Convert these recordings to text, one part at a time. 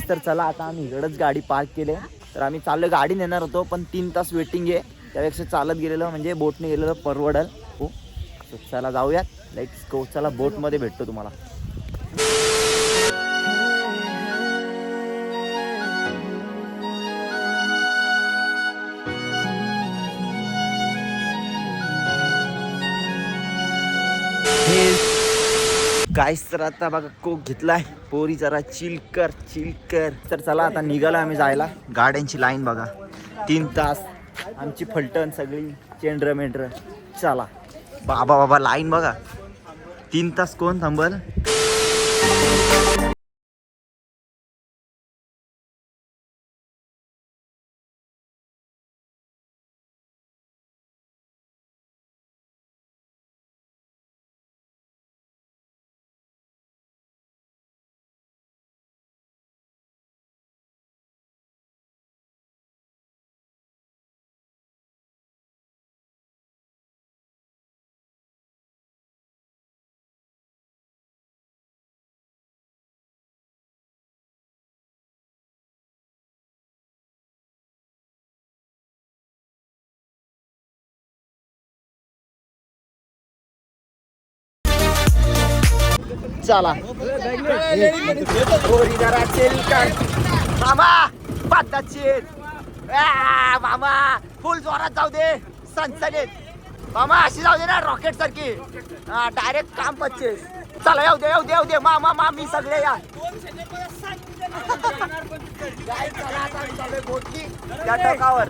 गाईस तर चला आता आम्ही इकडंच गाडी पार्क केली. तर आम्ही चाललो गाडी नेणार होतो पण 3 तास वेटिंग आहे. त्यापेक्षा चालत गेलेलो म्हणजे बोटने गेलेलो परवडल. हो चला जाऊयात. Let's go. चला बोटमध्ये भेटतो तुम्हाला. गाईस तर आता बघा कोक घेतलाय. पोरी जरा चिल कर. तर चला आता निघाला आम्ही जायला. गाड्यांची लाईन बघा 3 तास. आमची फलटण सगळी चेंड्र मेंढ्र. चला बाबा लाईन बघा 3 तास कोण थांबल. चला पोरी जरा चिल कर. मामा पद्धतशीर. मामा फुल जोरात जाऊ दे. सनसनीत मामा अशी जाऊ दे ना रॉकेट सारखी. डायरेक्ट काम 25. चला येऊ दे मामा मामी सगळे या. बोटकी त्या टोकावर.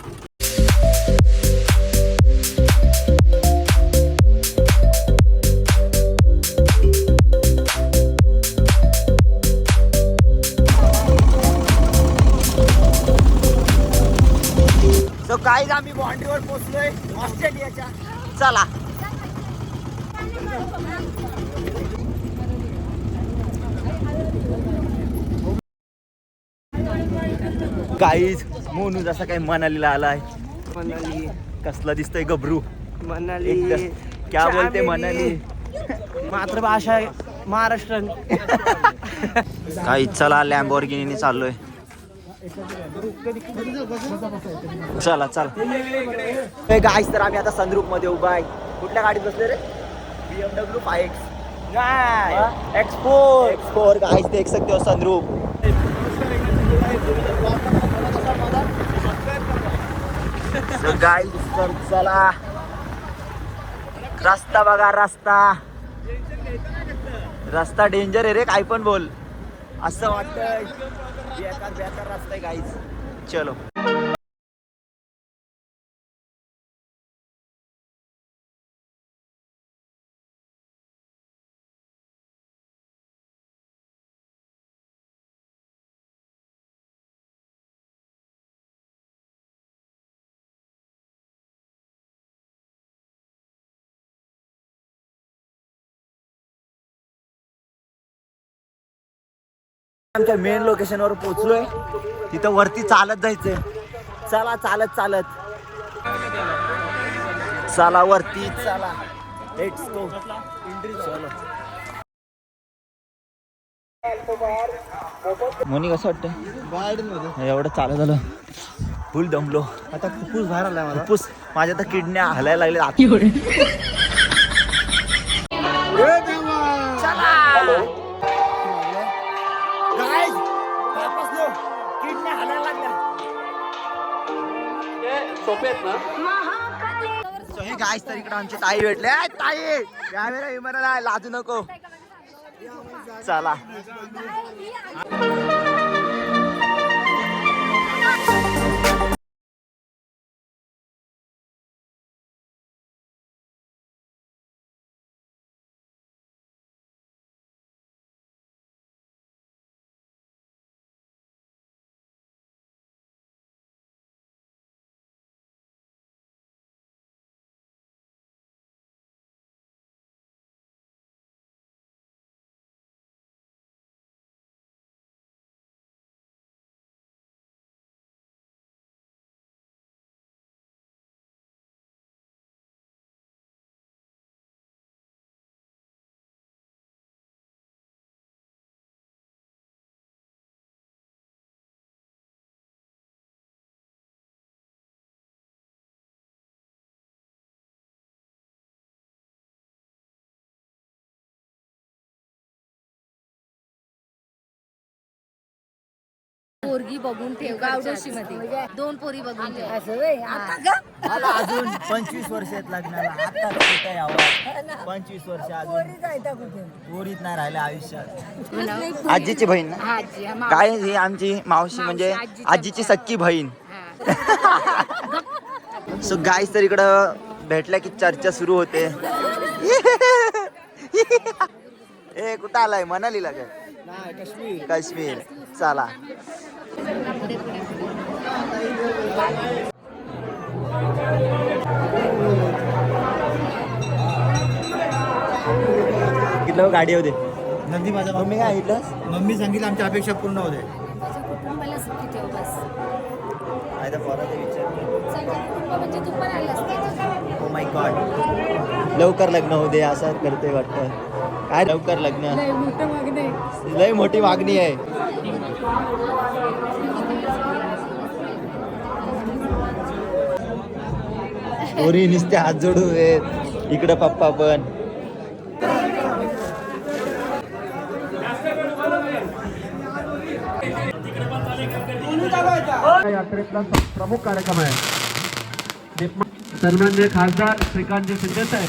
सो काहीच आम्ही बाउंड्रीवर पोहोचलोय ऑस्ट्रेलियाच्या. चला काहीच मोनू जसा काही मनालीला आलाय. मनाली कसला दिसतोय गबरू. मनाली क्या बोलते मनाली. मातृभाषा महाराष्ट्र. काही चला लॅम्बोर्गिनी चाललोय. चला गाईस तर आम्ही आता सनरूफ मध्ये उभा आहे. कुठल्या गाडीत बसले रे. BMW 5X X4 गाईस देख सकते हो सनरूफ. गाईस तर चला. रस्ता बघा रस्ता डेंजर आहे रे. काय पण बोल असं वाटतंय. बेकार रस्ता आहे गाईस. चलो आमच्या मेन लोकेशनवर पोहोचलोय. तिथं वरती चालत जायचंय. चला चालत चला वरती चला. Let's go. चलो मोनी कसं वाटतं. एवढं चालत झालं फुल दमलो. आता फुफ्फुस बाहेर आलाय मला. फुफ्फुस माझ्या तर किडन्या हलायला लागल्या. हे गाईस तर इकडे आमची ताई भेटले. ताई कॅमेरा विमानाला लाजू नको. चला पोरगी बघून ठेव गावडोशी मध्ये 2 पोरी बघून ठेव. मला अजून 25 वर्ष आहेत लग्नाला. आता कुठे यावं 25 वर्ष अजून पोरीत नाही राहिल्या आयुष्यात. आजीची बहीण ना? हा, आजी, हा, काय ही आमची मावशी म्हणजे आजीची सक्की बहीण. सो गाईस तर इकडं भेटल्या की चर्चा सुरू होते. ए कुठं आलाय मनालीला काय? काश्मीर चला. किती गाडी होते नंदी माझ्या मम्मी काय ऐकलं? मम्मी सांगितलं आमच्या अपेक्षा पूर्ण होते. माझ्या कुटुंबाला सुखी ठेव बस. आता पोराचा विचार सगळ्या कुटुंब म्हणजे तू पण आलास त्याच्यात. ओ माय गॉड लवकर लग्न होऊ दे असं करतोय वाटतं. काय लवकर लग्न? लय मोठं मागणं आहे. लय मोठी मागणी आहे. पोरी नुसते हात जोडू आहेत. इकडं पप्पा पण. यात्रेतला प्रमुख कार्यक्रम आहे. सन्माननीय खासदार श्रीकांतजी शिंदे साहेब.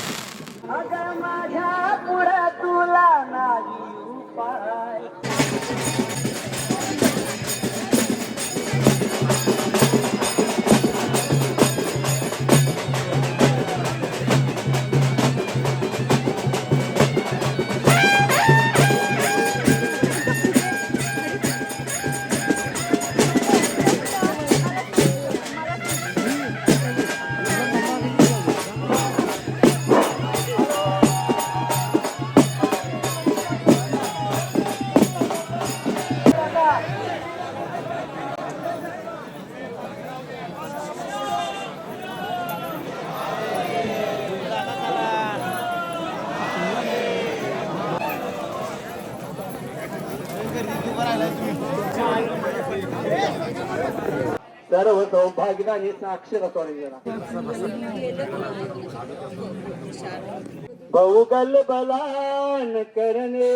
सर्व सौभाग्याने साक्षर बहुगल बलान करणे.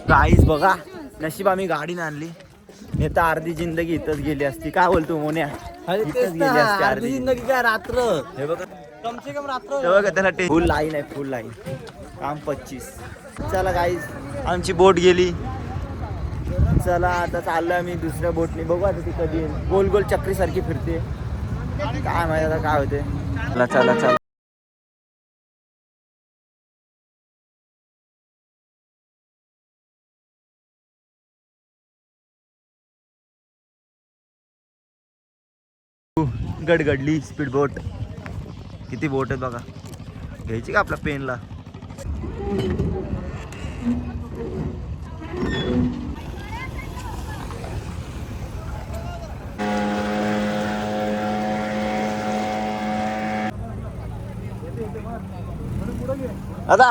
गाईस बघा नशीब आम्ही गाडीने आणली. नाही तर अर्धी जिंदगी इथंच गेली असती. काय बोलतो मोन्या? इथंच गेली असती अर्धी जिंदगी काय रात्र. हे बघा कम से कम रात्र. हे बघा त्याला फुल लाईन आहे. फुल लाईन काम 25. चला गाईस आमची बोट गेली. चला आता चाललं आम्ही दुसऱ्या बोटने. बघू आता ती कधी येईल. गोल गोल चक्री सारखी फिरते. काय माहिती आता काय होते. चला चला चला. गडगडली स्पीड बोट. किती बोट आहेत बघा. घ्यायची का आपल्या पेनला? दादा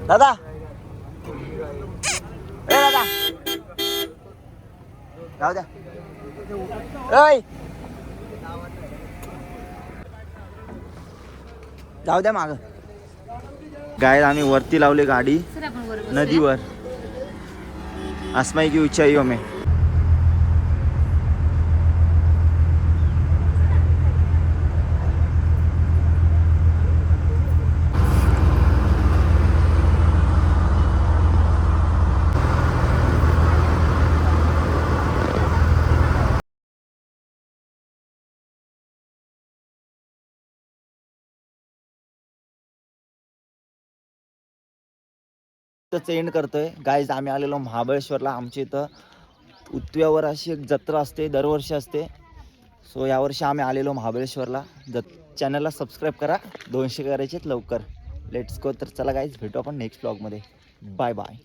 दादा ए दादा जाऊ द्या. ऐ जाऊ द्या माग. गाय आम्ही वरती लावले गाडी सर आपण बरोबर नदीवर. आसमाई की ऊंचाइयों में. एंड करतोय गाईज. आम्ही आलेलो महाबळेश्वरला. आमच्या इथं उतव्यावर अशी एक जत्रा असते, दरवर्षी असते. सो यावर्षी आम्ही आलेलो महाबळेश्वरला. चॅनलला सबस्क्राईब करा, 200 करायचे लवकर. Let's go. तर चला गाईज, भेटू आपण नेक्स्ट ब्लॉगमध्ये. Bye bye.